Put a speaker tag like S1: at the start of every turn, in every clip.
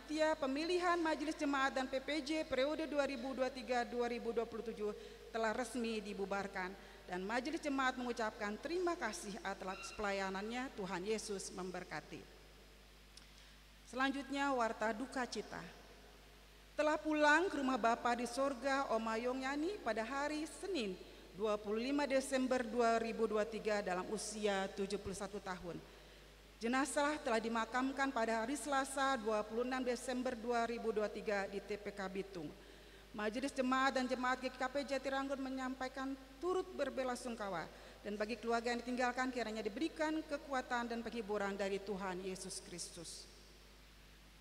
S1: Panitia Pemilihan Majelis Jemaat dan PPJ periode 2023-2027 telah resmi dibubarkan dan Majelis Jemaat mengucapkan terima kasih atas pelayanannya. Tuhan Yesus memberkati. Selanjutnya warta duka cita. Telah pulang ke rumah Bapa di sorga Oma Yongyani pada hari Senin 25 Desember 2023 dalam usia 71 tahun. Jenazah telah dimakamkan pada hari Selasa 26 Desember 2023 di TPK Bitung. Majelis Jemaat dan Jemaat GKP Jatiranggon menyampaikan turut berbelasungkawa dan bagi keluarga yang ditinggalkan kiranya diberikan kekuatan dan penghiburan dari Tuhan Yesus Kristus.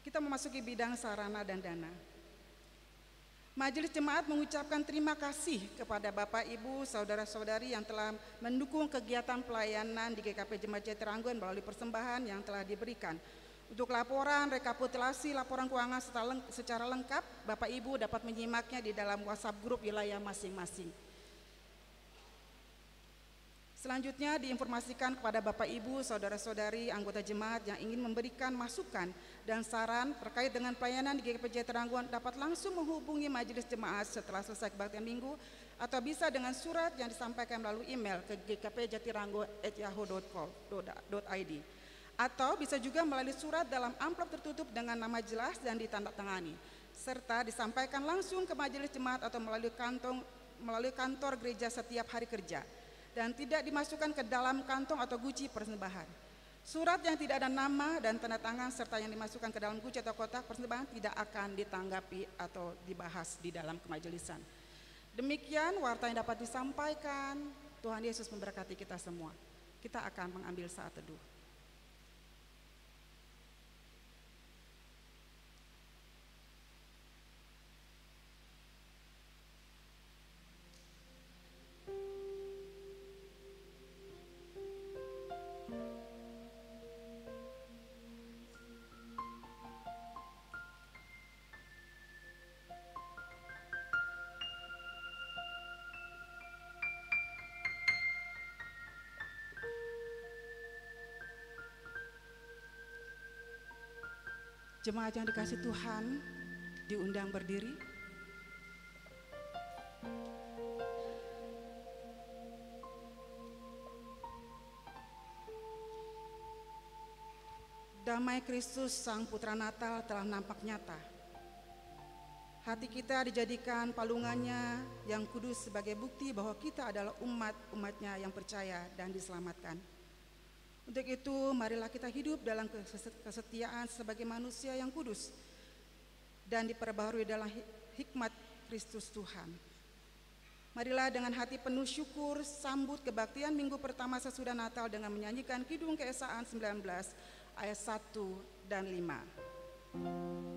S1: Kita memasuki bidang sarana dan dana. Majelis Jemaat mengucapkan terima kasih kepada Bapak, Ibu, Saudara-saudari yang telah mendukung kegiatan pelayanan di GKP Jemaat Jatiranggon melalui persembahan yang telah diberikan. Untuk laporan, rekapitulasi, laporan keuangan secara lengkap, Bapak Ibu dapat menyimaknya di dalam WhatsApp grup wilayah masing-masing. Selanjutnya diinformasikan kepada Bapak, Ibu, Saudara-saudari, anggota jemaat yang ingin memberikan masukan dan saran terkait dengan pelayanan di GKP Jatiranggon dapat langsung menghubungi Majelis Jemaat setelah selesai kebaktian minggu atau bisa dengan surat yang disampaikan melalui email ke gkpjatiranggon@yahoo.co.id atau bisa juga melalui surat dalam amplop tertutup dengan nama jelas dan ditandatangani serta disampaikan langsung ke Majelis Jemaat atau melalui kantor gereja setiap hari kerja dan tidak dimasukkan ke dalam kantong atau guci persembahan. Surat yang tidak ada nama dan tanda tangan serta yang dimasukkan ke dalam guci atau kotak persembahan tidak akan ditanggapi atau dibahas di dalam kemajelisan. Demikian warta yang dapat disampaikan. Tuhan Yesus memberkati kita semua. Kita akan mengambil saat teduh. Jemaat yang dikasihi Tuhan, diundang berdiri. Damai Kristus Sang Putra Natal telah nampak nyata. Hati kita dijadikan palungannya yang kudus sebagai bukti bahwa kita adalah umat-umatnya yang percaya dan diselamatkan. Untuk itu, marilah kita hidup dalam kesetiaan sebagai manusia yang kudus dan diperbaharui dalam hikmat Kristus Tuhan. Marilah dengan hati penuh syukur sambut kebaktian minggu pertama sesudah Natal dengan menyanyikan Kidung Keesaan 19 ayat 1 dan 5.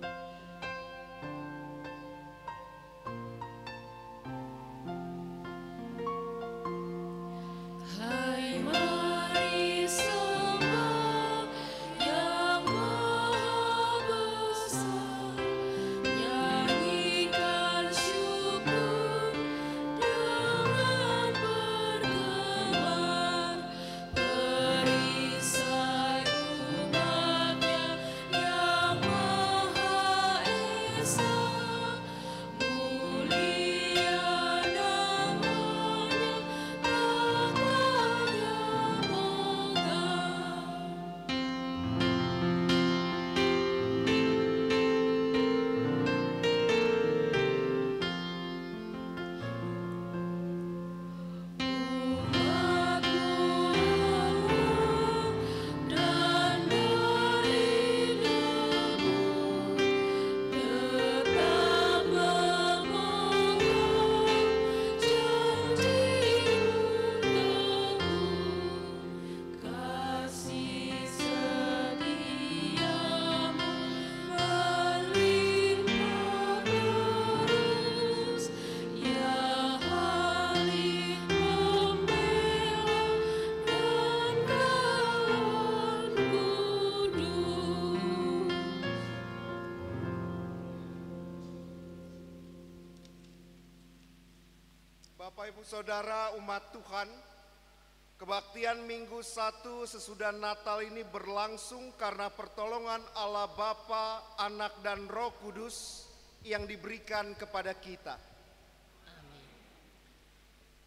S2: Bapak Ibu Saudara umat Tuhan, Kebaktian Minggu 1 sesudah Natal ini berlangsung karena pertolongan Allah Bapa, Anak dan Roh Kudus yang diberikan kepada kita.
S3: Amin.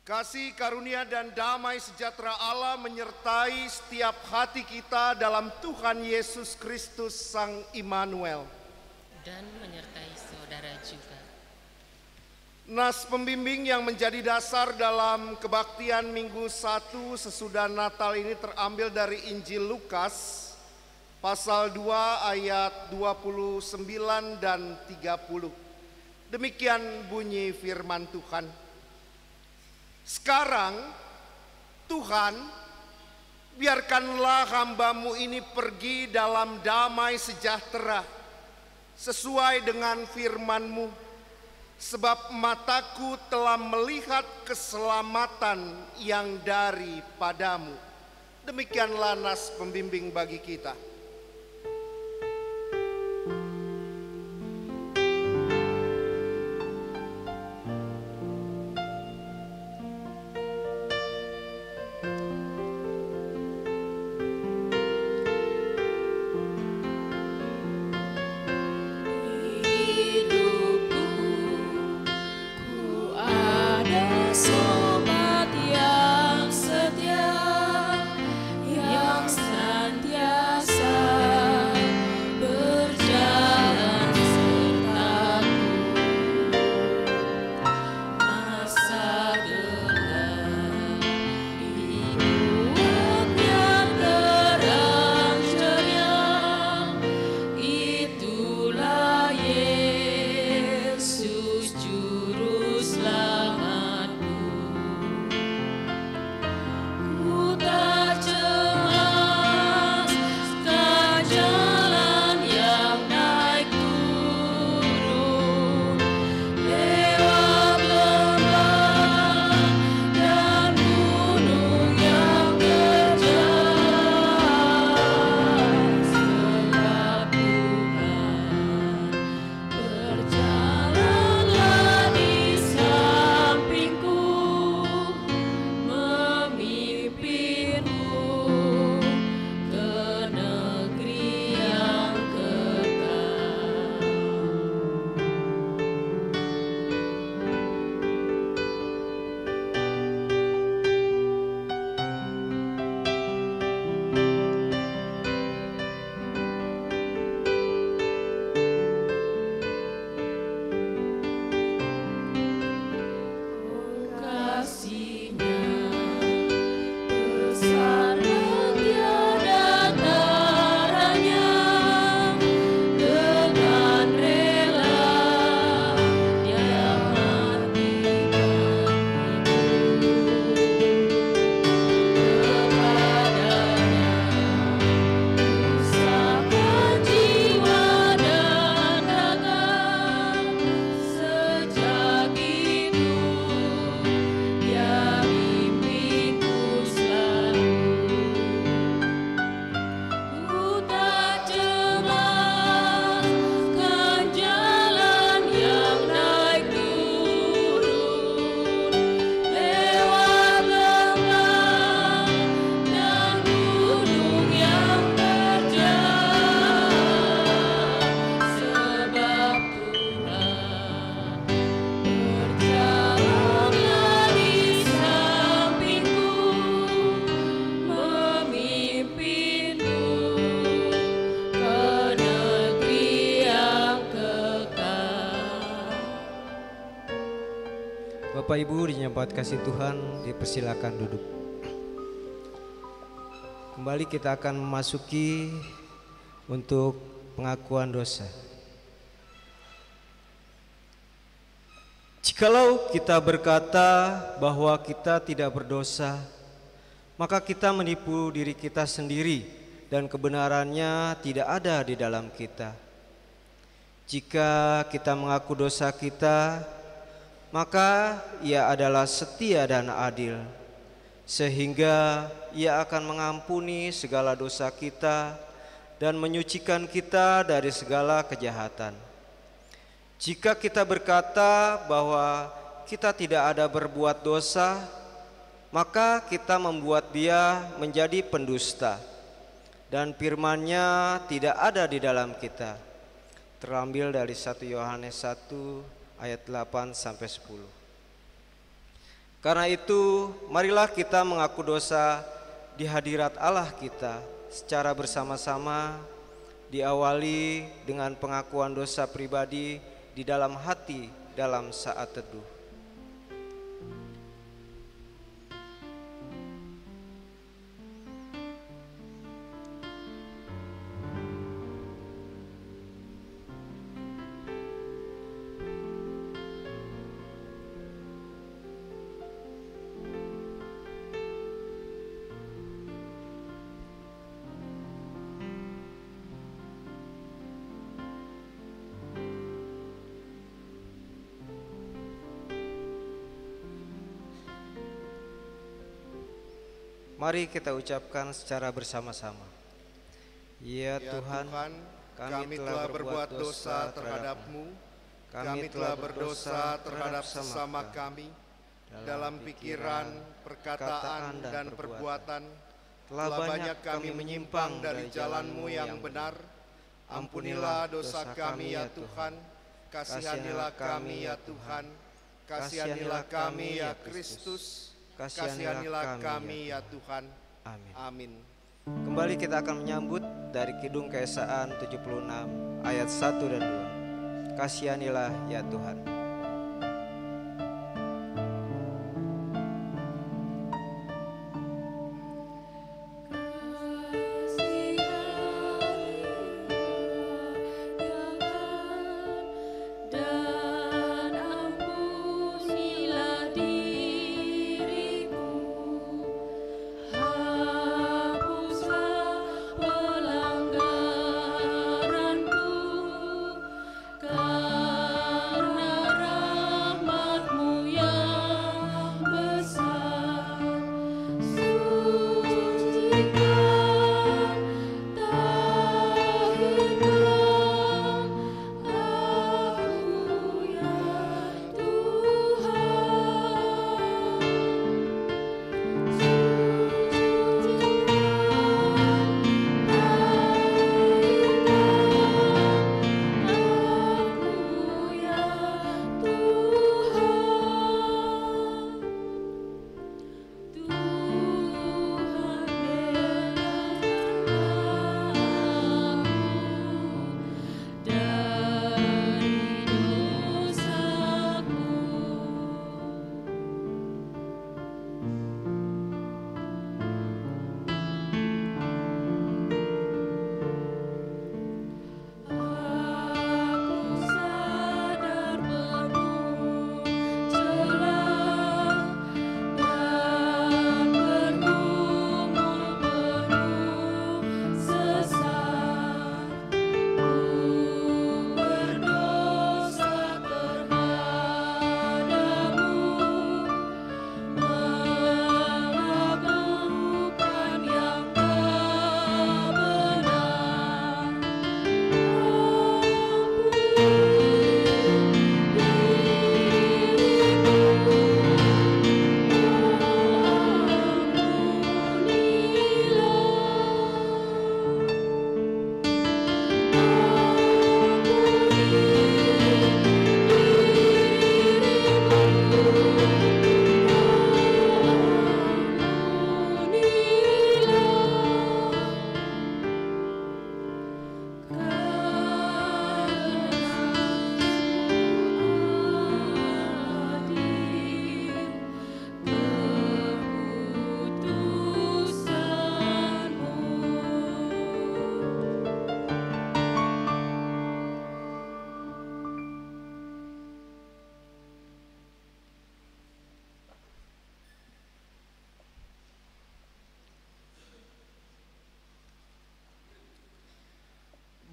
S2: Kasih karunia dan damai sejahtera Allah menyertai setiap hati kita dalam Tuhan Yesus Kristus Sang Immanuel.
S3: Dan menyertai saudara juga.
S2: Nas pembimbing yang menjadi dasar dalam kebaktian Minggu 1 sesudah Natal ini terambil dari Injil Lukas pasal 2 ayat 29 dan 30. Demikian bunyi firman Tuhan. Sekarang Tuhan, biarkanlah hamba-Mu ini pergi dalam damai sejahtera sesuai dengan firman-Mu. Sebab mataku telah melihat keselamatan yang daripadamu. Demikianlah nas pembimbing bagi kita.
S4: Bapak Ibu dinyambat kasih Tuhan, dipersilakan duduk. Kembali kita akan memasuki untuk pengakuan dosa. Jikalau kita berkata bahwa kita tidak berdosa, maka kita menipu diri kita sendiri dan kebenarannya tidak ada di dalam kita. Jika kita mengaku dosa kita, maka Ia adalah setia dan adil, sehingga Ia akan mengampuni segala dosa kita dan menyucikan kita dari segala kejahatan. Jika kita berkata bahwa kita tidak ada berbuat dosa, maka kita membuat dia menjadi pendusta, dan firman-Nya tidak ada di dalam kita. Terambil dari 1 Yohanes 1 ayat 8 sampai 10. Karena itu, marilah kita mengaku dosa di hadirat Allah kita secara bersama-sama, diawali dengan pengakuan dosa pribadi di dalam hati dalam saat teduh. Mari kita ucapkan secara bersama-sama. Ya Tuhan, kami telah berbuat dosa terhadap-Mu. Kami telah berdosa terhadap sesama kami dalam pikiran, perkataan, dan perbuatan. Telah banyak kami menyimpang dari jalan-Mu yang benar. Ampunilah dosa kami ya Tuhan. Kasihanilah kami ya Tuhan. Kasihanilah kami ya Kristus. Kasihanilah kami ya Tuhan. Amin.
S2: Amin.
S4: Kembali kita akan menyambut dari Kidung Keesaan 76 ayat 1 dan 2. Kasihanilah ya Tuhan.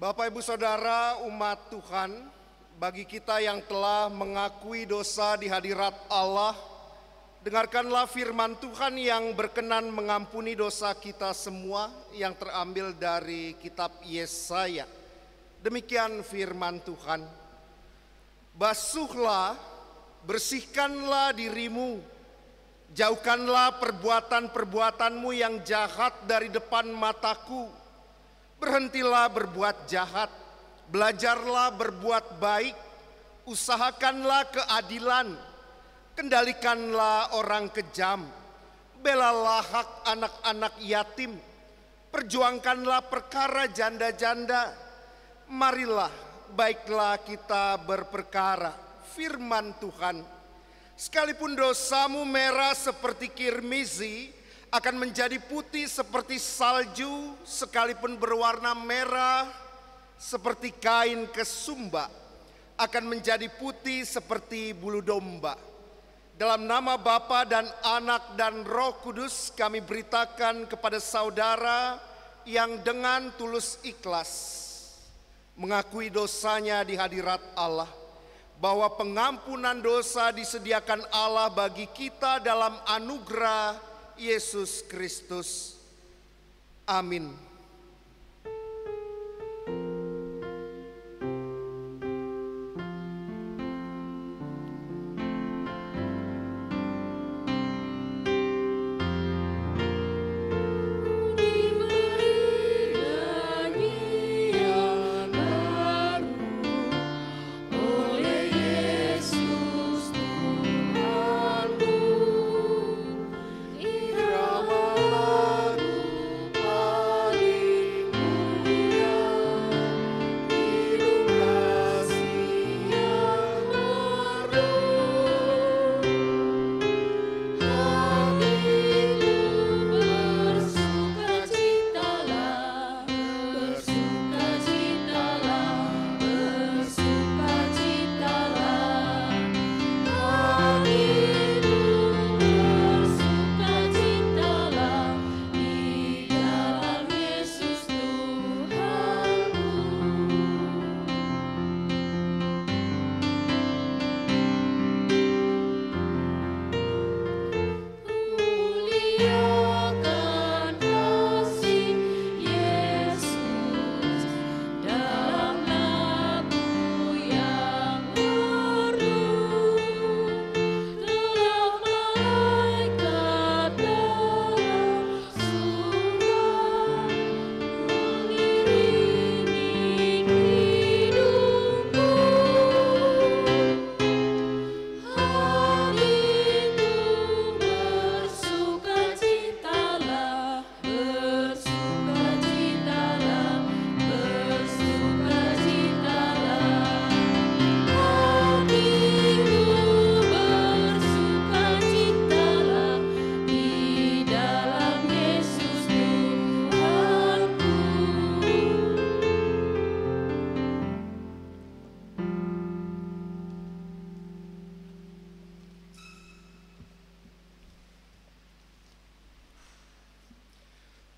S2: Bapak Ibu Saudara umat Tuhan, bagi kita yang telah mengakui dosa di hadirat Allah, dengarkanlah firman Tuhan yang berkenan mengampuni dosa kita semua yang terambil dari kitab Yesaya. Demikian firman Tuhan. Basuhlah, bersihkanlah dirimu, Jauhkanlah perbuatan-perbuatanmu yang jahat dari depan mataku. Berhentilah berbuat jahat, belajarlah berbuat baik, usahakanlah keadilan, kendalikanlah orang kejam, belalah hak anak-anak yatim, perjuangkanlah perkara janda-janda. Marilah, baiklah kita berperkara, firman Tuhan. Sekalipun dosamu merah seperti kirmizi, akan menjadi putih seperti salju. Sekalipun berwarna merah seperti kain kesumba, akan menjadi putih seperti bulu domba. Dalam nama Bapa dan Anak dan Roh Kudus, kami beritakan kepada saudara yang dengan tulus ikhlas mengakui dosanya di hadirat Allah, bahwa pengampunan dosa disediakan Allah bagi kita dalam anugerah Yesus Kristus. Amin.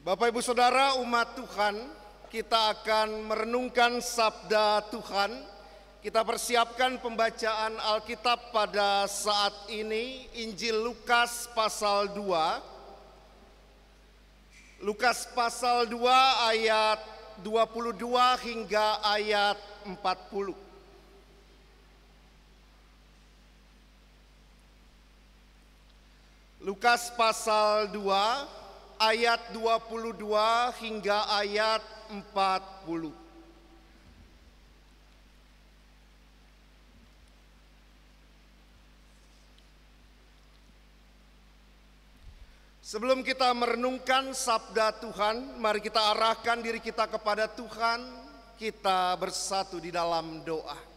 S2: Bapak Ibu Saudara umat Tuhan, kita akan merenungkan sabda Tuhan. Kita persiapkan pembacaan Alkitab pada saat ini, Injil Lukas pasal 2. Lukas pasal 2 ayat 22 hingga ayat 40. Lukas pasal 2 ayat 22 hingga ayat 40. Sebelum kita merenungkan sabda Tuhan, mari kita arahkan diri kita kepada Tuhan. Kita bersatu di dalam doa.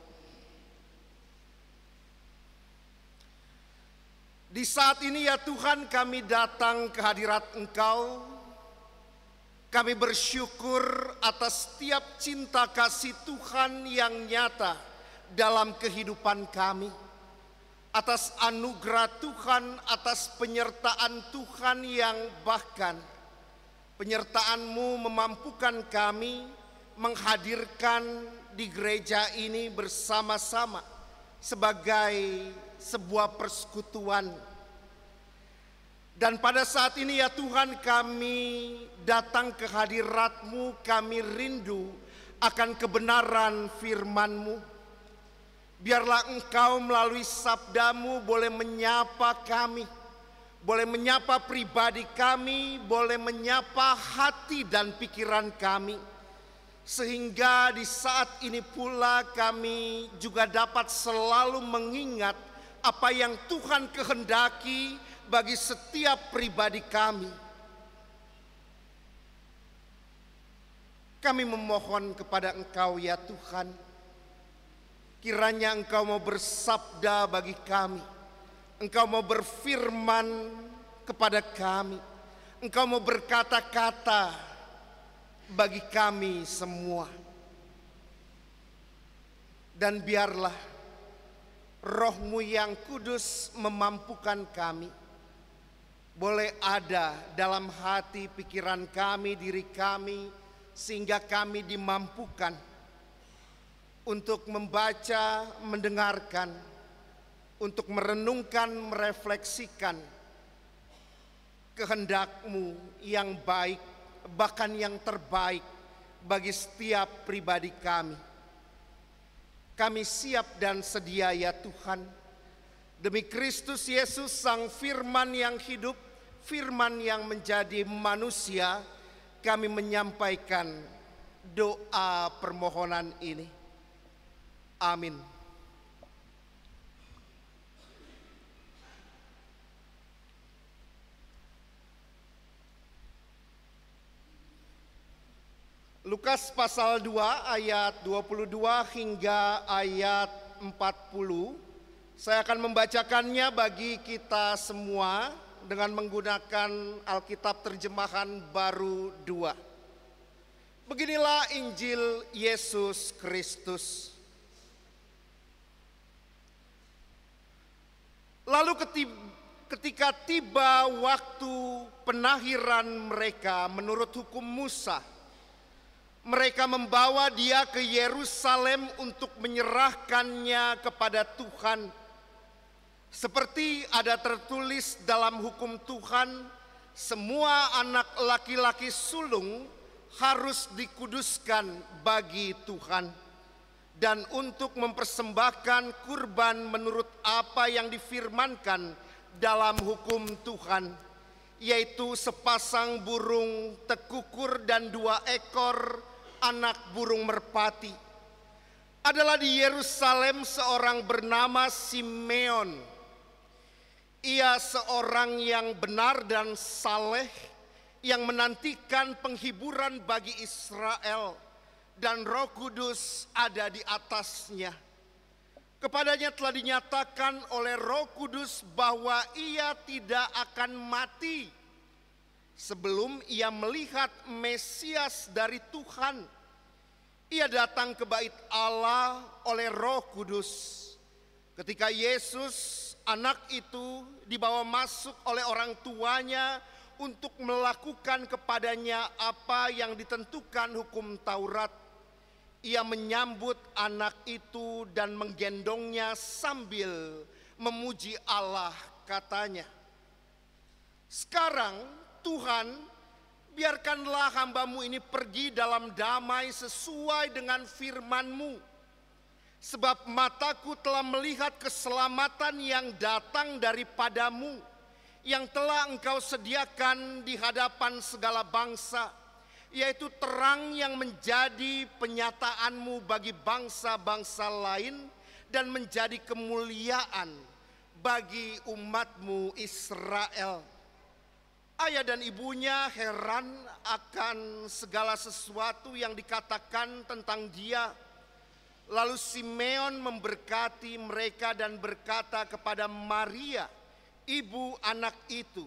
S2: Di saat ini ya Tuhan, kami datang ke hadirat Engkau. Kami bersyukur atas setiap cinta kasih Tuhan yang nyata dalam kehidupan kami. Atas anugerah Tuhan, atas penyertaan Tuhan yang bahkan penyertaan-Mu memampukan kami menghadirkan di gereja ini bersama-sama sebagai sebuah persekutuan. Dan pada saat ini ya Tuhan, kami datang ke hadirat-Mu, kami rindu akan kebenaran firman-Mu. Biarlah Engkau melalui sabda-Mu boleh menyapa kami, boleh menyapa pribadi kami, boleh menyapa hati dan pikiran kami. Sehingga di saat ini pula kami juga dapat selalu mengingat apa yang Tuhan kehendaki bagi setiap pribadi kami. Kami memohon kepada Engkau ya Tuhan, kiranya Engkau mau bersabda bagi kami, Engkau mau berfirman kepada kami, Engkau mau berkata-kata bagi kami semua. Dan biarlah Roh-Mu yang kudus memampukan kami, boleh ada dalam hati, pikiran kami, diri kami, sehingga kami dimampukan untuk membaca, mendengarkan, untuk merenungkan, merefleksikan kehendak-Mu yang baik, bahkan yang terbaik bagi setiap pribadi kami. Kami siap dan sedia ya Tuhan, demi Kristus Yesus Sang Firman yang hidup, Firman yang menjadi manusia, kami menyampaikan doa permohonan ini. Amin. Lukas pasal 2 ayat 22 hingga ayat 40. Saya akan membacakannya bagi kita semua dengan menggunakan Alkitab terjemahan baru 2. Beginilah Injil Yesus Kristus. Lalu ketika tiba waktu penakhiran mereka menurut hukum Musa, mereka membawa dia ke Yerusalem untuk menyerahkannya kepada Tuhan. Seperti ada tertulis dalam hukum Tuhan, semua anak laki-laki sulung harus dikuduskan bagi Tuhan. Dan untuk mempersembahkan kurban menurut apa yang difirmankan dalam hukum Tuhan, yaitu sepasang burung tekukur dan 2 ekor anak burung merpati. Adalah di Yerusalem seorang bernama Simeon. Ia seorang yang benar dan saleh, yang menantikan penghiburan bagi Israel, dan Roh Kudus ada di atasnya. Kepadanya telah dinyatakan oleh Roh Kudus bahwa ia tidak akan mati sebelum ia melihat Mesias dari Tuhan. Ia datang ke bait Allah oleh Roh Kudus. Ketika Yesus, anak itu, dibawa masuk oleh orang tuanya untuk melakukan kepadanya apa yang ditentukan hukum Taurat, ia menyambut anak itu dan menggendongnya sambil memuji Allah, katanya, "Sekarang Tuhan, biarkanlah hamba-Mu ini pergi dalam damai sesuai dengan firman-Mu. Sebab mataku telah melihat keselamatan yang datang daripada-Mu, yang telah Engkau sediakan di hadapan segala bangsa, yaitu terang yang menjadi penyataanmu bagi bangsa-bangsa lain dan menjadi kemuliaan bagi umatmu Israel." Ayah dan ibunya heran akan segala sesuatu yang dikatakan tentang dia. Lalu Simeon memberkati mereka dan berkata kepada Maria, ibu anak itu,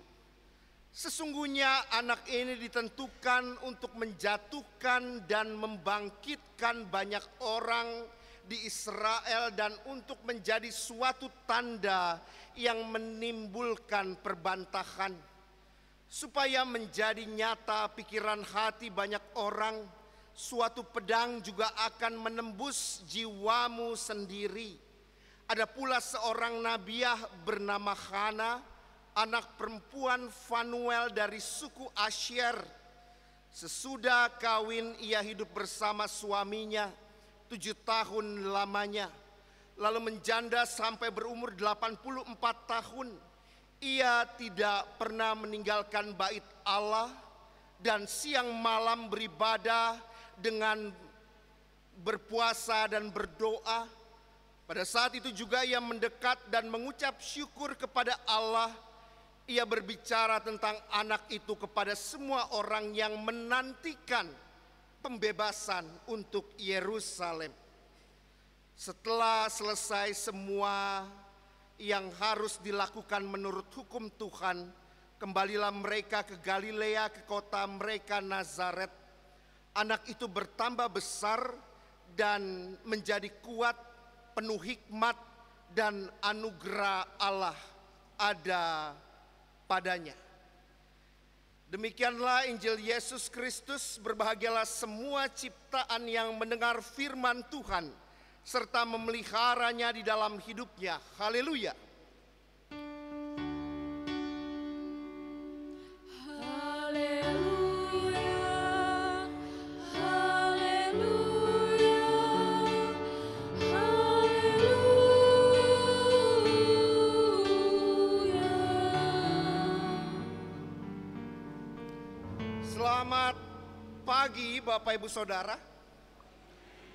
S2: "Sesungguhnya anak ini ditentukan untuk menjatuhkan dan membangkitkan banyak orang di Israel dan untuk menjadi suatu tanda yang menimbulkan perbantahan, supaya menjadi nyata pikiran hati banyak orang. Suatu pedang juga akan menembus jiwamu sendiri. Ada pula seorang nabiah bernama Hana, anak perempuan Fanuel dari suku Asyer. Sesudah kawin ia hidup bersama suaminya 7 tahun lamanya, lalu menjanda sampai berumur 84 tahun. Ia tidak pernah meninggalkan bait Allah dan siang malam beribadah dengan berpuasa dan berdoa. Pada saat itu juga ia mendekat dan mengucap syukur kepada Allah. Ia berbicara tentang anak itu kepada semua orang yang menantikan pembebasan untuk Yerusalem. Setelah selesai semua yang harus dilakukan menurut hukum Tuhan, kembalilah mereka ke Galilea, ke kota mereka Nazaret. Anak itu bertambah besar dan menjadi kuat, penuh hikmat dan anugerah Allah ada padanya. Demikianlah Injil Yesus Kristus. Berbahagialah semua ciptaan yang mendengar firman Tuhan serta memeliharanya di dalam hidupnya. Haleluya. Selamat pagi Bapak Ibu Saudara.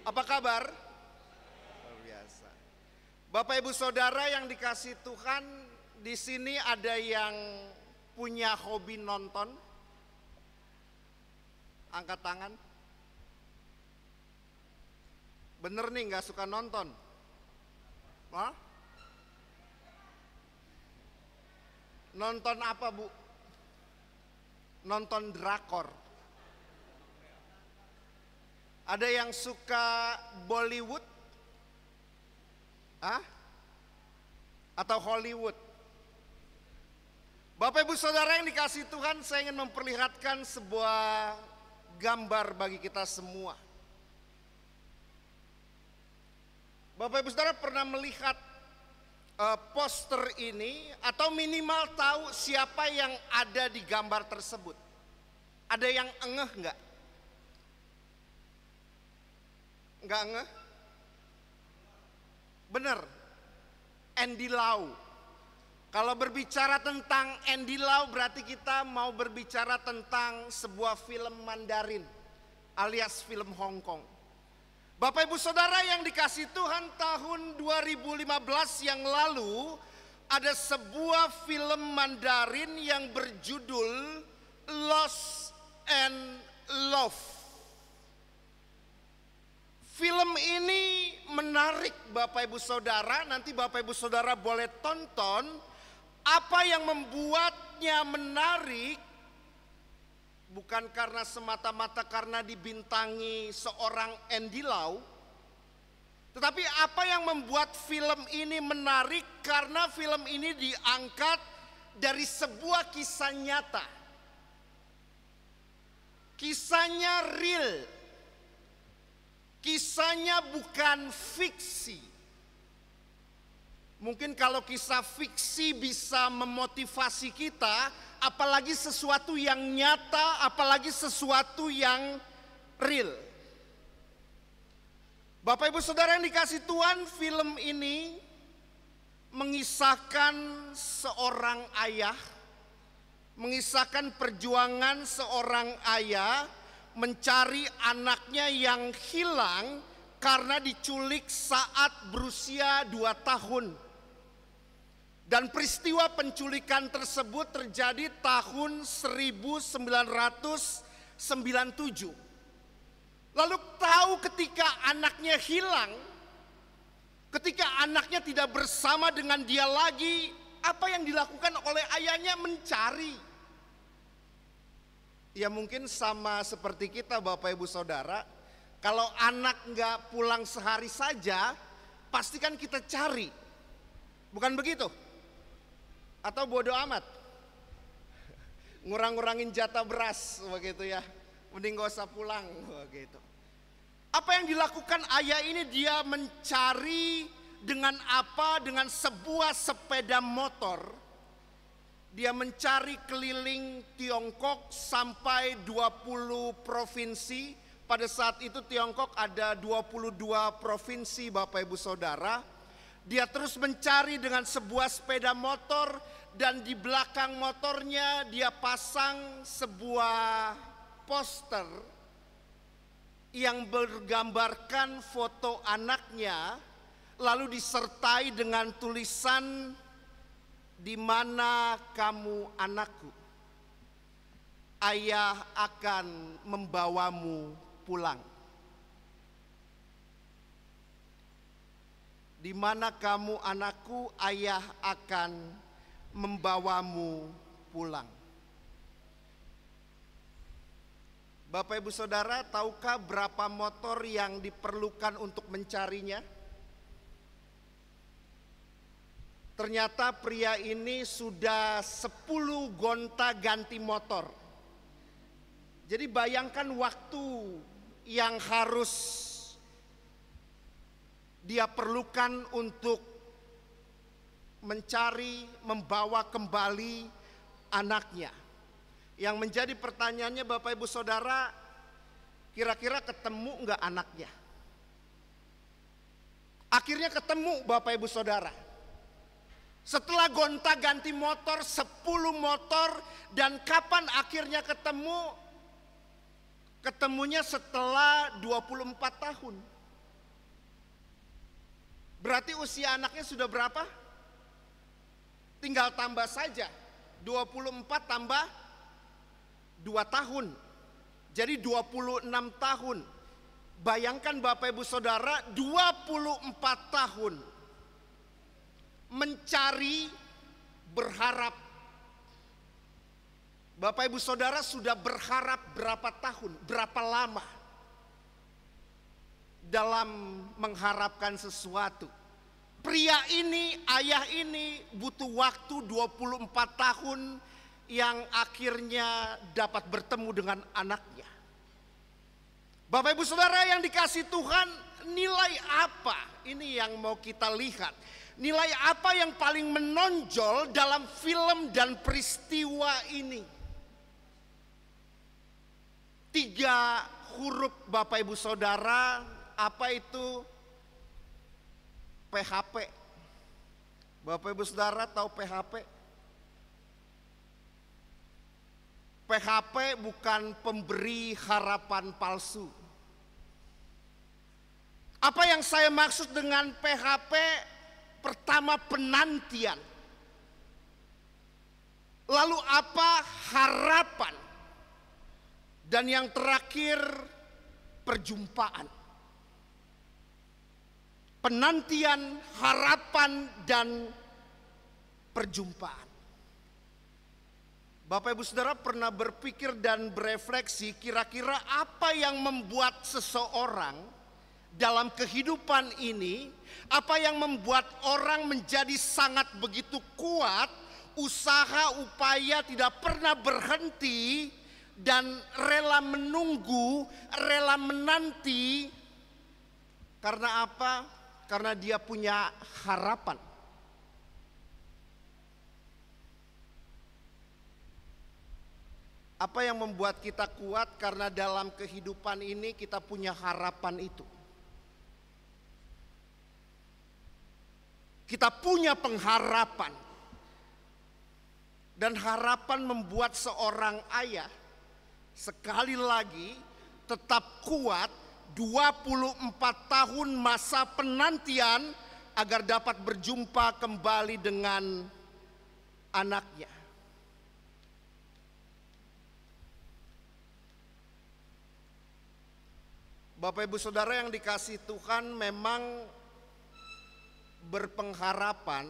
S2: Apa kabar? Luar biasa. Bapak Ibu Saudara yang dikasih Tuhan, di sini ada yang punya hobi nonton? Angkat tangan. Bener nih nggak suka nonton? Hah? Nonton apa, Bu? Nonton drakor. Ada yang suka Bollywood? Hah? Atau Hollywood? Bapak Ibu Saudara yang dikasih Tuhan, saya ingin memperlihatkan sebuah gambar bagi kita semua. Bapak Ibu Saudara pernah melihat poster ini atau minimal tahu siapa yang ada di gambar tersebut? Ada yang engeh enggak? Enggak engeh? Bener, Andy Lau. Kalau berbicara tentang Andy Lau berarti kita mau berbicara tentang sebuah film Mandarin alias film Hong Kong. Bapak Ibu Saudara yang dikasih Tuhan, tahun 2015 yang lalu ada sebuah film Mandarin yang berjudul Lost and Love. Film ini menarik Bapak Ibu Saudara, nanti Bapak Ibu Saudara boleh tonton. Apa yang membuatnya menarik bukan karena semata-mata karena dibintangi seorang Andy Lau, tetapi apa yang membuat film ini menarik karena film ini diangkat dari sebuah kisah nyata. Kisahnya real. Kisahnya bukan fiksi. Mungkin kalau kisah fiksi bisa memotivasi kita, apalagi sesuatu yang nyata, apalagi sesuatu yang real. Bapak Ibu Saudara yang dikasih Tuhan, film ini mengisahkan seorang ayah, mengisahkan perjuangan seorang ayah mencari anaknya yang hilang karena diculik saat berusia 2 tahun. Dan peristiwa penculikan tersebut terjadi tahun 1997. Lalu tahu ketika anaknya hilang, ketika anaknya tidak bersama dengan dia lagi, apa yang dilakukan oleh ayahnya? Mencari. Ya mungkin sama seperti kita Bapak Ibu Saudara, kalau anak nggak pulang sehari saja, pasti kan kita cari. Bukan begitu? Atau bodoh amat? Ngurang-ngurangin jatah beras begitu ya. Mending gak usah pulang begitu. Apa yang dilakukan ayah ini? Dia mencari dengan apa? Dengan sebuah sepeda motor. Dia mencari keliling Tiongkok sampai 20 provinsi. Pada saat itu Tiongkok ada 22 provinsi Bapak Ibu Saudara. Dia terus mencari dengan sebuah sepeda motor dan di belakang motornya dia pasang sebuah poster yang bergambarkan foto anaknya, lalu disertai dengan tulisan, "Di mana kamu anakku? Ayah akan membawamu pulang." Di mana kamu anakku, ayah akan membawamu pulang. Bapak Ibu Saudara, tahukah berapa motor yang diperlukan untuk mencarinya? Ternyata pria ini sudah 10 gonta-ganti motor. Jadi bayangkan waktu yang harus dia perlukan untuk mencari, membawa kembali anaknya. Yang menjadi pertanyaannya Bapak Ibu Saudara, kira-kira ketemu enggak anaknya? Akhirnya ketemu Bapak Ibu Saudara. Setelah gonta-ganti motor, 10 motor, dan kapan akhirnya ketemu? Ketemunya setelah 24 tahun. Berarti usia anaknya sudah berapa? Tinggal tambah saja, 24 tambah 2 tahun. Jadi 26 tahun. Bayangkan Bapak Ibu Saudara, 24 tahun mencari, berharap. Bapak Ibu Saudara sudah berharap berapa tahun, berapa lama dalam mengharapkan sesuatu. Pria ini, ayah ini butuh waktu 24 tahun yang akhirnya dapat bertemu dengan anaknya. Bapak Ibu Saudara yang dikasihi Tuhan, nilai apa ini yang mau kita lihat? Nilai apa yang paling menonjol dalam film dan peristiwa ini? 3 huruf Bapak Ibu Saudara. Apa itu PHP? Bapak Ibu Saudara tahu PHP? PHP bukan pemberi harapan palsu. Apa yang saya maksud dengan PHP? Pertama, penantian. Lalu apa? Harapan. Dan yang terakhir, perjumpaan. Penantian, harapan, dan perjumpaan. Bapak Ibu Saudara pernah berpikir dan berefleksi, kira-kira apa yang membuat seseorang dalam kehidupan ini, apa yang membuat orang menjadi sangat begitu kuat, usaha upaya tidak pernah berhenti, dan rela menunggu, rela menanti. Karena apa? Karena dia punya harapan. Apa yang membuat kita kuat? Karena dalam kehidupan ini kita punya harapan itu. Kita punya pengharapan. Dan harapan membuat seorang ayah sekali lagi tetap kuat 24 tahun masa penantian agar dapat berjumpa kembali dengan anaknya. Bapak Ibu Saudara yang dikasihi Tuhan, memang berpengharapan,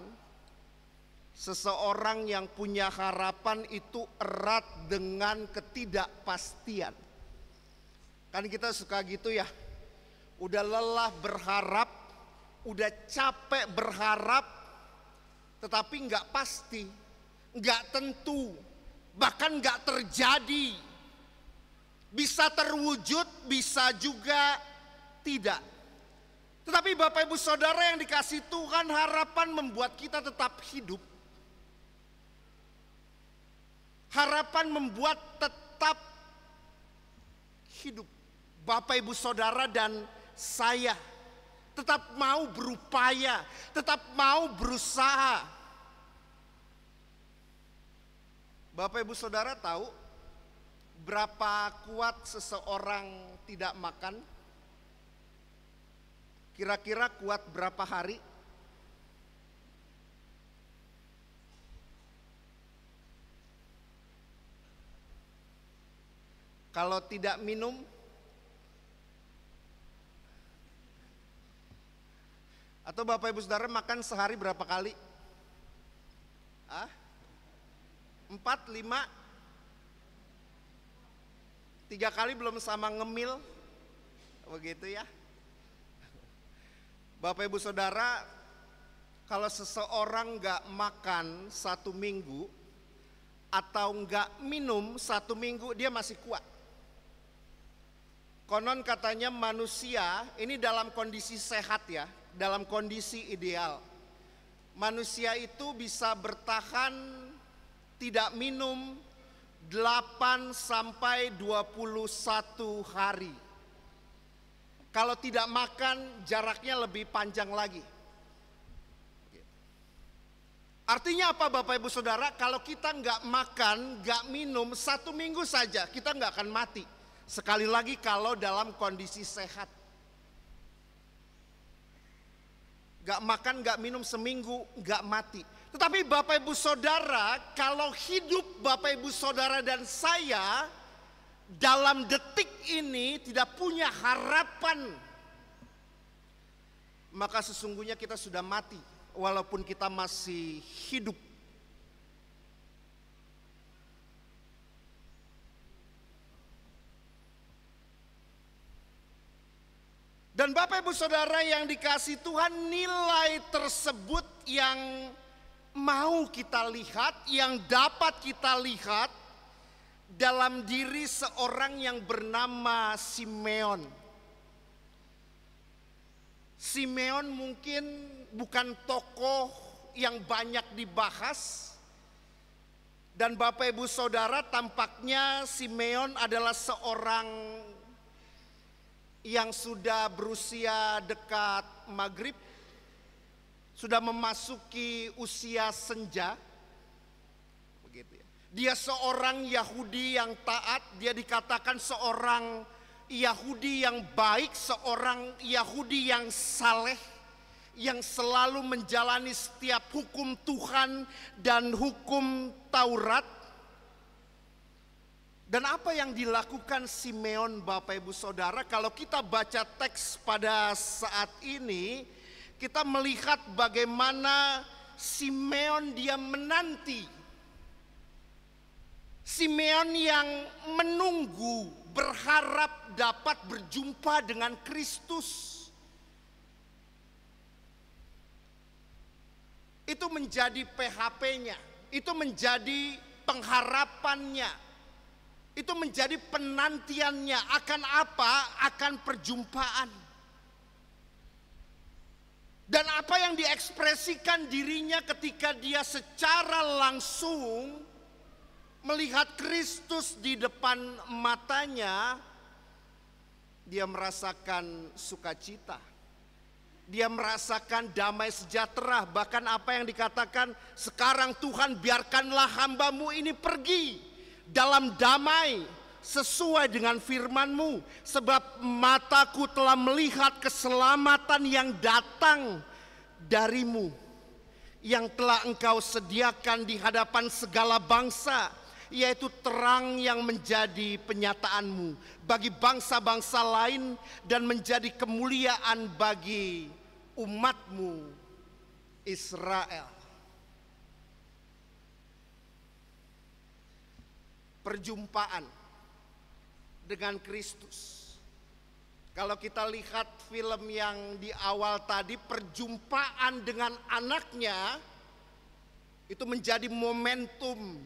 S2: seseorang yang punya harapan itu erat dengan ketidakpastian. Kan kita suka gitu ya, udah lelah berharap, udah capek berharap, tetapi nggak pasti, nggak tentu, bahkan nggak terjadi. Bisa terwujud, bisa juga tidak. Tetapi Bapak Ibu Saudara yang dikasihi Tuhan, harapan membuat kita tetap hidup. Harapan membuat tetap hidup. Bapak Ibu Saudara dan saya tetap mau berupaya, tetap mau berusaha. Bapak Ibu Saudara tahu berapa kuat seseorang tidak makan? Kira-kira kuat berapa hari? Kalau tidak minum, atau Bapak Ibu Saudara makan sehari berapa kali? 4, 5, 3 kali belum sama ngemil, begitu ya. Bapak Ibu Saudara, kalau seseorang gak makan 1 minggu atau gak minum 1 minggu, dia masih kuat. Konon katanya manusia ini dalam kondisi sehat ya, dalam kondisi ideal. Manusia itu bisa bertahan tidak minum 8 sampai 21 hari. Kalau tidak makan jaraknya lebih panjang lagi. Artinya apa Bapak Ibu Saudara? Kalau kita nggak makan, nggak minum 1 minggu saja, kita nggak akan mati. Sekali lagi kalau dalam kondisi sehat. Gak makan, gak minum seminggu, gak mati. Tetapi Bapak Ibu Saudara, kalau hidup Bapak Ibu Saudara dan saya dalam detik ini tidak punya harapan, maka sesungguhnya kita sudah mati walaupun kita masih hidup. Dan Bapak Ibu Saudara yang dikasihi Tuhan, nilai tersebut yang mau kita lihat, yang dapat kita lihat dalam diri seorang yang bernama Simeon. Simeon mungkin bukan tokoh yang banyak dibahas. Dan Bapak Ibu Saudara, tampaknya Simeon adalah seorang yang sudah berusia dekat maghrib, sudah memasuki usia senja. Begitu ya. Dia seorang Yahudi yang taat, dia dikatakan seorang Yahudi yang baik, seorang Yahudi yang saleh, yang selalu menjalani setiap hukum Tuhan dan hukum Taurat. Dan apa yang dilakukan Simeon Bapak Ibu Saudara, kalau kita baca teks pada saat ini, kita melihat bagaimana Simeon dia menanti. Simeon yang menunggu, berharap dapat berjumpa dengan Kristus. Itu menjadi PHP-nya, itu menjadi pengharapannya. Itu menjadi penantiannya. Akan apa? Akan perjumpaan. Dan apa yang diekspresikan dirinya ketika dia secara langsung melihat Kristus di depan matanya, dia merasakan sukacita. Dia merasakan damai sejahtera. Bahkan apa yang dikatakan, sekarang Tuhan biarkanlah hamba-Mu ini pergi dalam damai sesuai dengan firman-Mu, sebab mataku telah melihat keselamatan yang datang dari-Mu, yang telah Engkau sediakan di hadapan segala bangsa, yaitu terang yang menjadi penyataan-Mu bagi bangsa-bangsa lain dan menjadi kemuliaan bagi umat-Mu Israel. Perjumpaan dengan Kristus. Kalau kita lihat film yang di awal tadi, perjumpaan dengan anaknya itu menjadi momentum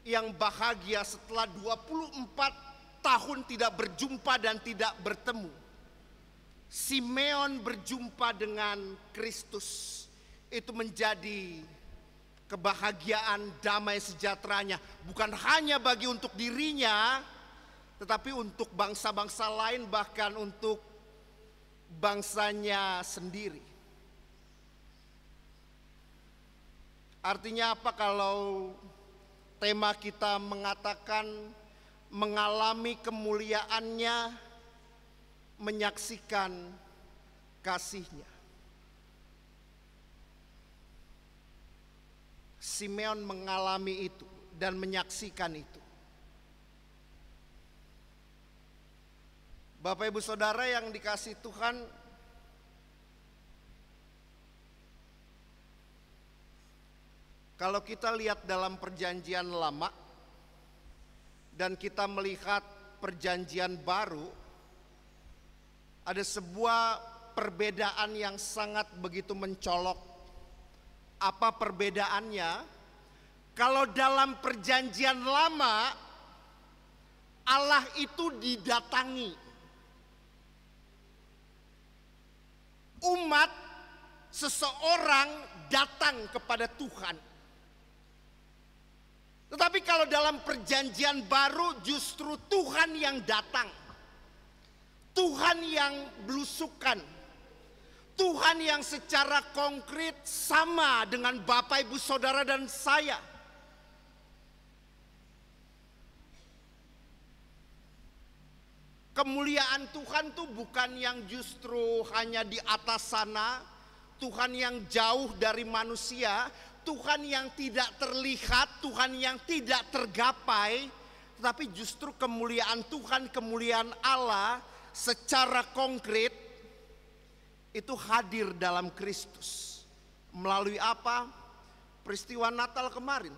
S2: yang bahagia setelah 24 tahun tidak berjumpa dan tidak bertemu. Simeon berjumpa dengan Kristus. Itu menjadi kebahagiaan, damai sejahteranya, bukan hanya bagi untuk dirinya, tetapi untuk bangsa-bangsa lain, bahkan untuk bangsanya sendiri. Artinya apa? Kalau tema kita mengatakan mengalami kemuliaannya, menyaksikan kasih-Nya. Simeon mengalami itu dan menyaksikan itu. Bapak Ibu Saudara yang dikasihi Tuhan, kalau kita lihat dalam perjanjian lama dan kita melihat perjanjian baru, ada sebuah perbedaan yang sangat begitu mencolok. Apa perbedaannya? Kalau dalam perjanjian lama, Allah itu didatangi. Umat, seseorang datang kepada Tuhan. Tetapi kalau dalam perjanjian baru justru Tuhan yang datang. Tuhan yang belusukan. Tuhan yang secara konkret sama dengan Bapak Ibu Saudara dan saya. Kemuliaan Tuhan tuh bukan yang justru hanya di atas sana, Tuhan yang jauh dari manusia, Tuhan yang tidak terlihat, Tuhan yang tidak tergapai, tetapi justru kemuliaan Tuhan, kemuliaan Allah secara konkret itu hadir dalam Kristus. Melalui apa? Peristiwa Natal kemarin.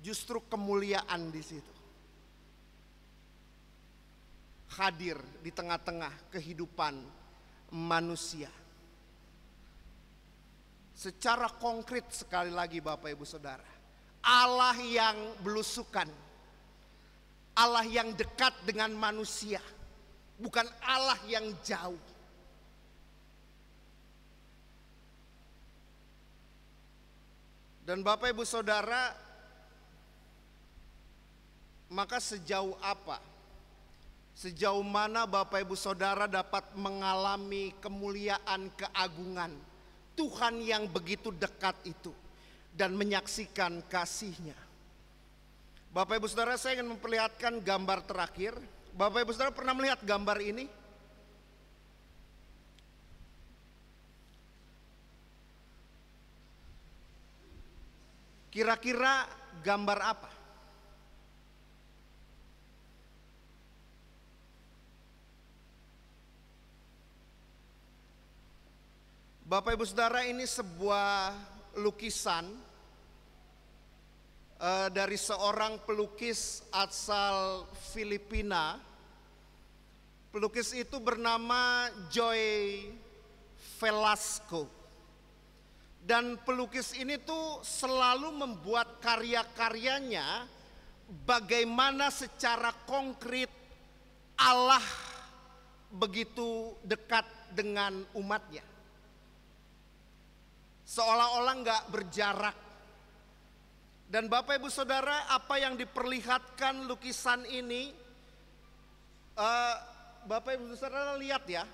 S2: Justru kemuliaan di situ hadir di tengah-tengah kehidupan manusia. Secara konkret sekali lagi Bapak Ibu Saudara, Allah yang belusukan, Allah yang dekat dengan manusia, bukan Allah yang jauh. Dan Bapak Ibu Saudara, maka sejauh apa, sejauh mana Bapak Ibu Saudara dapat mengalami kemuliaan, keagungan Tuhan yang begitu dekat itu dan menyaksikan kasih-Nya. Bapak Ibu Saudara, saya ingin memperlihatkan gambar terakhir. Bapak Ibu Saudara pernah melihat gambar ini? Kira-kira gambar apa? Bapak Ibu Saudara, ini sebuah lukisan dari seorang pelukis asal Filipina. Pelukis itu bernama Joy Velasco. Dan pelukis ini tuh selalu membuat karya-karyanya bagaimana secara konkret Allah begitu dekat dengan umatnya. Seolah-olah nggak berjarak. Dan Bapak Ibu Saudara, apa yang diperlihatkan lukisan ini, Bapak Ibu Saudara lihat ya,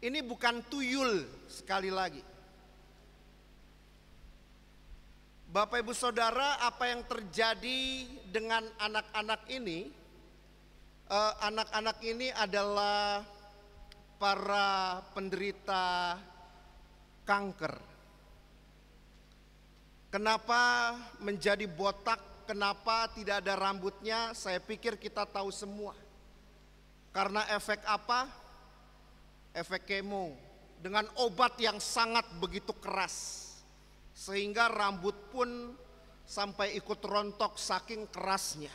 S2: ini bukan tuyul sekali lagi. Bapak Ibu Saudara, apa yang terjadi dengan anak-anak ini? Anak-anak ini adalah para penderita kanker. Kenapa menjadi botak? Kenapa tidak ada rambutnya? Saya pikir kita tahu semua. Karena efek apa? Efek kemo dengan obat yang sangat begitu keras. Sehingga rambut pun sampai ikut rontok saking kerasnya.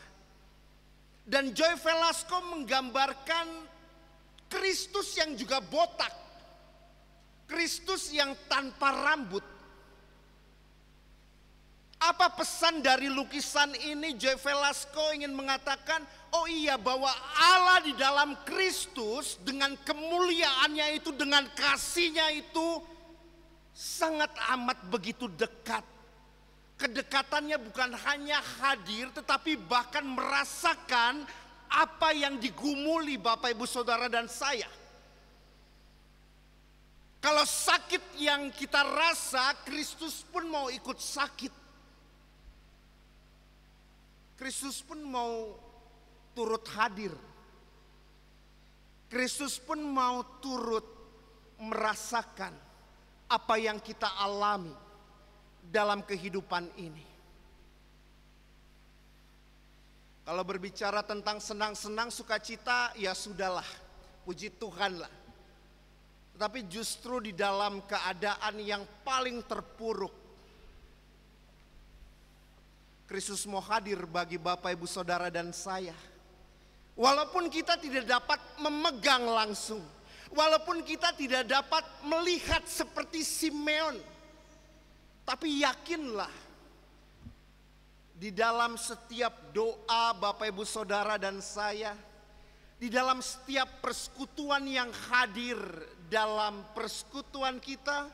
S2: Dan Joy Velasco menggambarkan Kristus yang juga botak. Kristus yang tanpa rambut. Apa pesan dari lukisan ini? Joy Velasco ingin mengatakan, oh iya, bahwa Allah di dalam Kristus dengan kemuliaannya itu, dengan kasih-Nya itu sangat amat begitu dekat. Kedekatannya bukan hanya hadir, tetapi bahkan merasakan apa yang digumuli Bapak Ibu Saudara dan saya. Kalau sakit yang kita rasa, Kristus pun mau ikut sakit. Kristus pun mau turut hadir. Kristus pun mau turut merasakan apa yang kita alami dalam kehidupan ini. Kalau berbicara tentang senang-senang, sukacita, ya sudahlah, puji Tuhanlah. Tetapi justru di dalam keadaan yang paling terpuruk, Kristus mau hadir bagi Bapak, Ibu, Saudara, dan saya. Walaupun kita tidak dapat memegang langsung, walaupun kita tidak dapat melihat seperti Simeon, tapi yakinlah, di dalam setiap doa Bapak, Ibu, Saudara, dan saya, di dalam setiap persekutuan yang hadir dalam persekutuan kita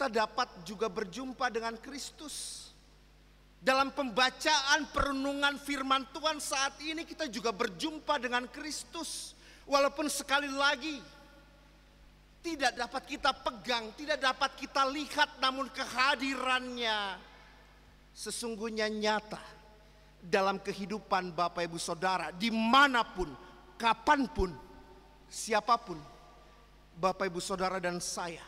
S2: dapat juga berjumpa dengan Kristus. Dalam pembacaan perenungan firman Tuhan saat ini kita juga berjumpa dengan Kristus. Walaupun sekali lagi tidak dapat kita pegang, tidak dapat kita lihat, namun kehadirannya sesungguhnya nyata dalam kehidupan Bapak, Ibu, Saudara, dimanapun, kapanpun, siapapun, Bapak, Ibu, Saudara, dan saya.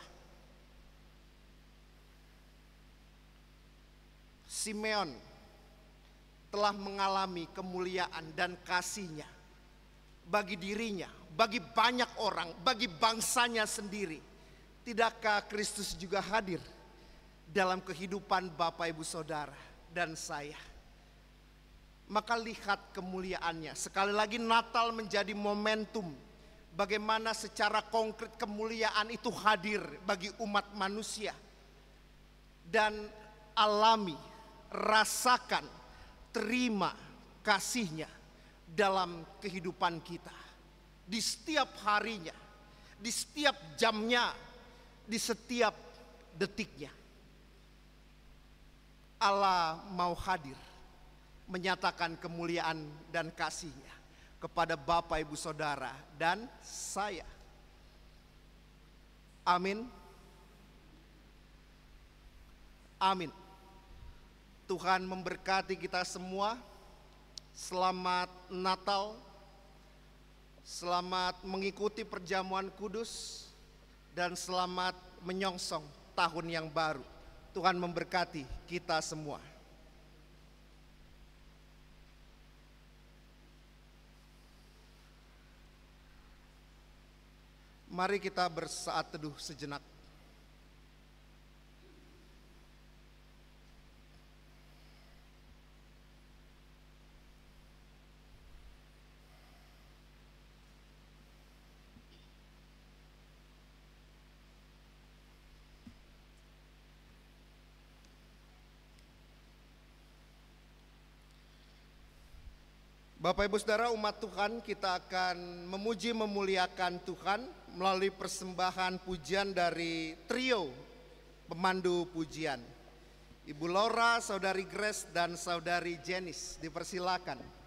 S2: Simeon telah mengalami kemuliaan dan kasih-Nya bagi dirinya, bagi banyak orang, bagi bangsanya sendiri. Tidakkah Kristus juga hadir dalam kehidupan Bapak, Ibu, Saudara, dan saya? Maka lihat kemuliaannya. Sekali lagi, Natal menjadi momentum bagaimana secara konkret kemuliaan itu hadir bagi umat manusia. Dan alami, rasakan, terima kasih-Nya dalam kehidupan kita. Di setiap harinya, di setiap jamnya, di setiap detiknya. Allah mau hadir menyatakan kemuliaan dan kasih-Nya kepada Bapak, Ibu, Saudara, dan saya. Amin. Amin. Tuhan memberkati kita semua. Selamat Natal. Selamat mengikuti perjamuan kudus. Dan selamat menyongsong tahun yang baru. Tuhan memberkati kita semua. Mari kita bersaat teduh sejenak. Bapak, Ibu, Saudara, umat Tuhan, kita akan memuji memuliakan Tuhan melalui persembahan pujian dari trio pemandu pujian. Ibu Laura, Saudari Grace, dan Saudari Jenis, dipersilakan.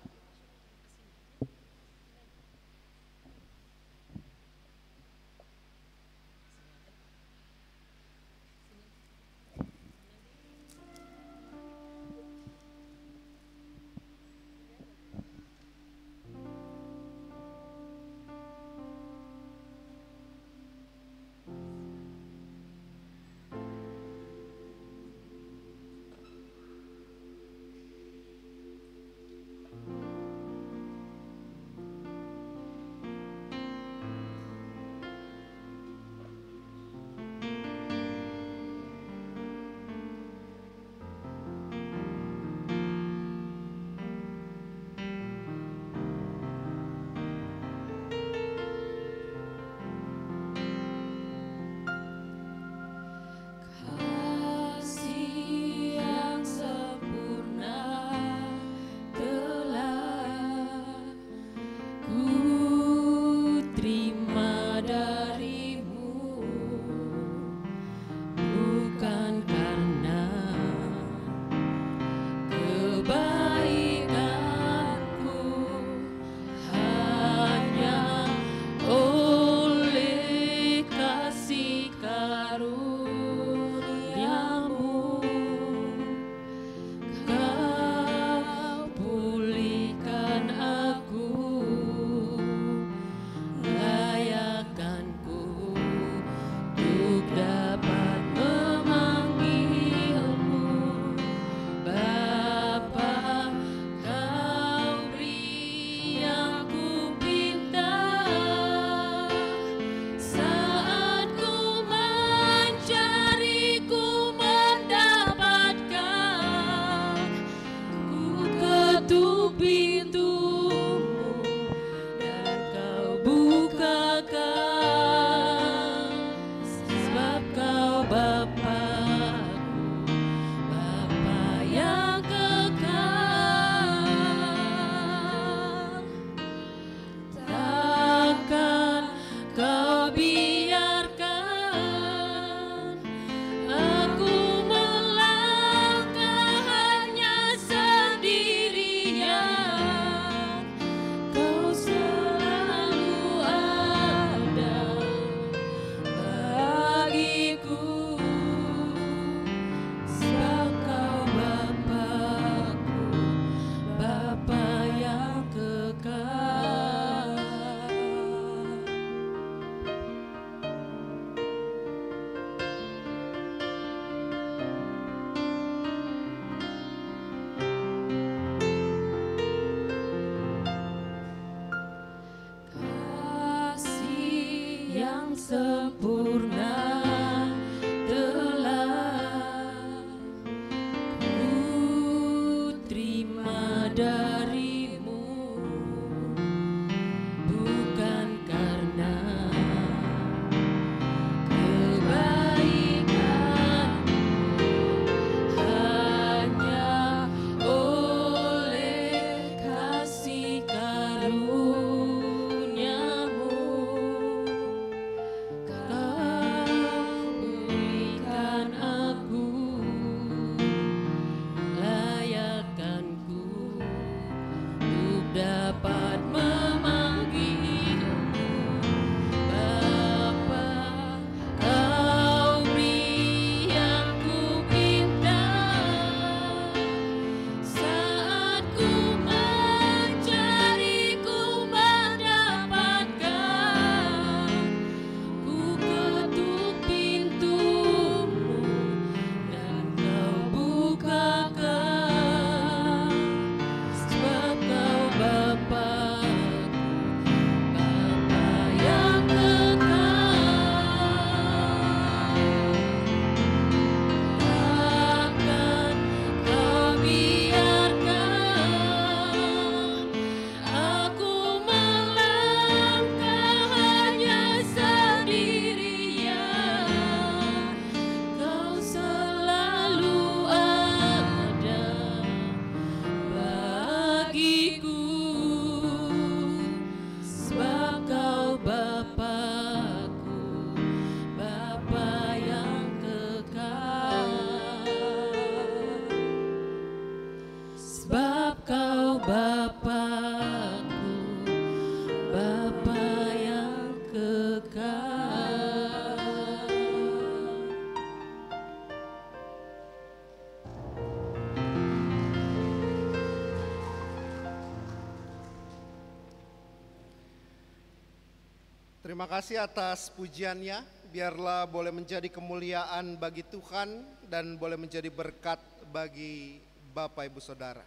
S2: Terima kasih atas pujiannya. Biarlah boleh menjadi kemuliaan bagi Tuhan dan boleh menjadi berkat bagi Bapak Ibu Saudara.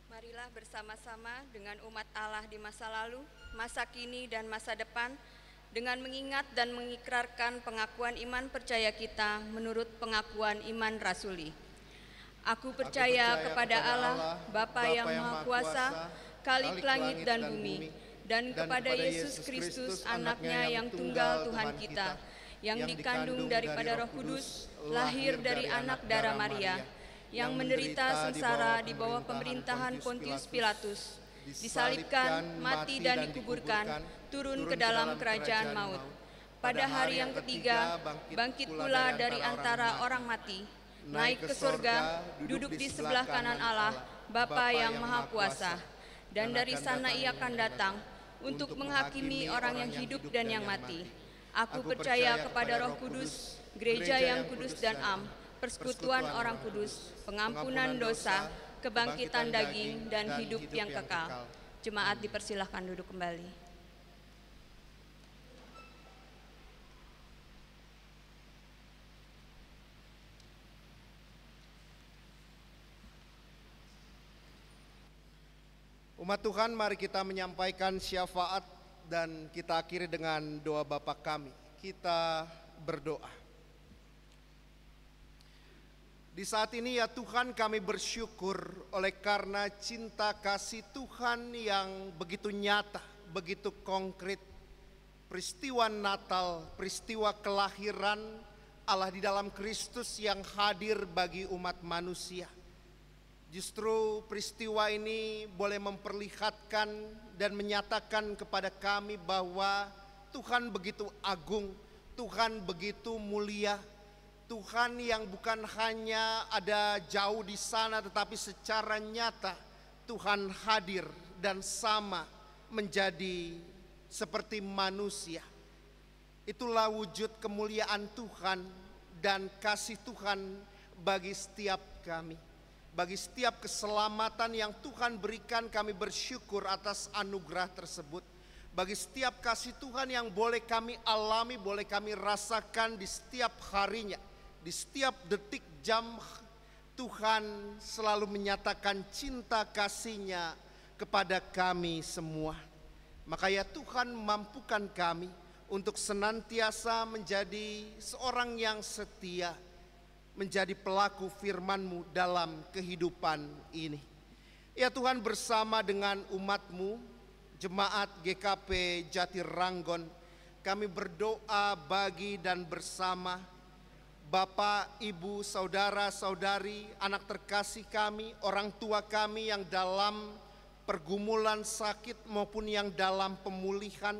S5: Marilah bersama-sama dengan umat Allah di masa lalu, masa kini dan masa depan, dengan mengingat dan mengikrarkan pengakuan iman percaya kita menurut pengakuan iman rasuli. Aku percaya kepada Allah, Bapa yang Maha Kuasa, Khalik langit dan bumi, dan kepada Yesus Kristus, anaknya yang tunggal Tuhan kita, yang dikandung daripada Roh Kudus, lahir dari anak darah Maria, yang menderita sengsara di bawah pemerintahan Pontius Pilatus, disalibkan, mati dan dikuburkan, turun ke dalam kerajaan maut. Pada hari yang ketiga, bangkit pula dari antara orang mati, naik ke surga, duduk di sebelah kanan Allah, Bapa yang Maha Kuasa. Dan dari sana ia akan datang untuk menghakimi orang yang hidup dan yang mati. Aku percaya kepada Roh Kudus, gereja yang kudus dan am, persekutuan orang kudus, pengampunan dosa, kebangkitan daging, dan hidup yang kekal. Jemaat dipersilahkan duduk kembali.
S2: Umat Tuhan, mari kita menyampaikan syafaat dan kita akhiri dengan doa Bapa kami. Kita berdoa. Di saat ini ya Tuhan, kami bersyukur oleh karena cinta kasih Tuhan yang begitu nyata, begitu konkret. Peristiwa Natal, peristiwa kelahiran Allah di dalam Kristus yang hadir bagi umat manusia. Justru peristiwa ini boleh memperlihatkan dan menyatakan kepada kami bahwa Tuhan begitu agung, Tuhan begitu mulia, Tuhan yang bukan hanya ada jauh di sana tetapi secara nyata Tuhan hadir dan sama menjadi seperti manusia. Itulah wujud kemuliaan Tuhan dan kasih Tuhan bagi setiap kami. Bagi setiap keselamatan yang Tuhan berikan, kami bersyukur atas anugerah tersebut. Bagi setiap kasih Tuhan yang boleh kami alami, boleh kami rasakan di setiap harinya, di setiap detik jam, Tuhan selalu menyatakan cinta kasih-Nya kepada kami semua. Maka ya Tuhan, mampukan kami untuk senantiasa menjadi seorang yang setia, menjadi pelaku firman-Mu dalam kehidupan ini. Ya Tuhan, bersama dengan umat-Mu, Jemaat GKP Jatiranggon, kami berdoa bagi dan bersama Bapak, Ibu, Saudara-saudari, anak terkasih kami, orang tua kami yang dalam pergumulan sakit maupun yang dalam pemulihan.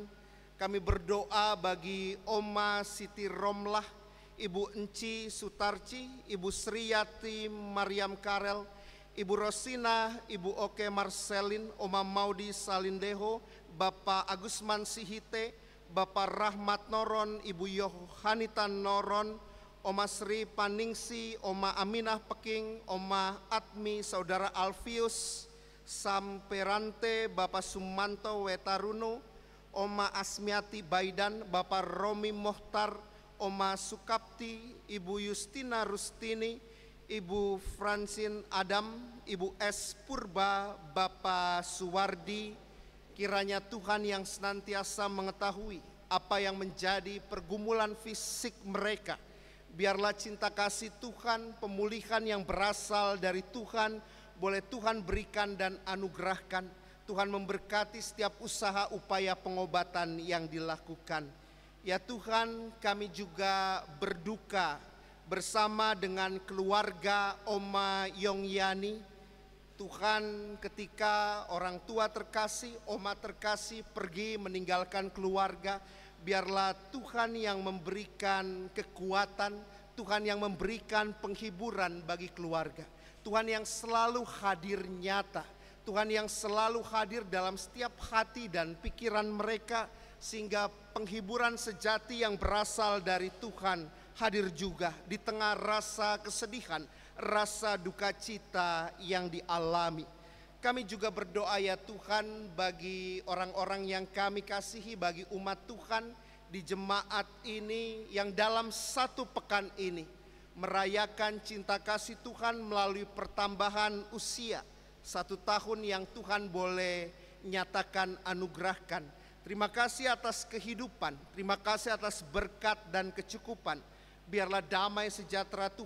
S2: Kami berdoa bagi Oma Siti Romlah, Ibu Enci Sutarci, Ibu Sriyati Mariam Karel, Ibu Rosina, Ibu Oke Marcelin, Oma Maudi Salindeho, Bapak Agusman Sihite, Bapak Rahmat Noron, Ibu Yohanita Noron, Oma Sri Paningsi, Oma Aminah Peking, Oma Atmi, Saudara Alfius Samperante, Bapak Sumanto Wetaruno, Oma Asmiati Baidan, Bapak Romi Mohtar, Oma Sukapti, Ibu Justina Rustini, Ibu Francine Adam, Ibu S. Purba, Bapak Suwardi. Kiranya Tuhan yang senantiasa mengetahui apa yang menjadi pergumulan fisik mereka. Biarlah cinta kasih Tuhan, pemulihan yang berasal dari Tuhan, boleh Tuhan berikan dan anugerahkan. Tuhan memberkati setiap usaha upaya pengobatan yang dilakukan. Ya Tuhan, kami juga berduka bersama dengan keluarga Oma Yongyani. Tuhan, ketika orang tua terkasih, Oma terkasih pergi meninggalkan keluarga, biarlah Tuhan yang memberikan kekuatan, Tuhan yang memberikan penghiburan bagi keluarga. Tuhan yang selalu hadir nyata, Tuhan yang selalu hadir dalam setiap hati dan pikiran mereka, sehingga penghiburan sejati yang berasal dari Tuhan hadir juga di tengah rasa kesedihan, rasa duka cita yang dialami. Kami juga berdoa ya Tuhan bagi orang-orang yang kami kasihi, bagi umat Tuhan di jemaat ini yang dalam satu pekan ini merayakan cinta kasih Tuhan melalui pertambahan usia 1 tahun yang Tuhan boleh nyatakan anugerahkan. Terima kasih atas kehidupan, terima kasih atas berkat dan kecukupan. Biarlah damai sejahtera Tuhan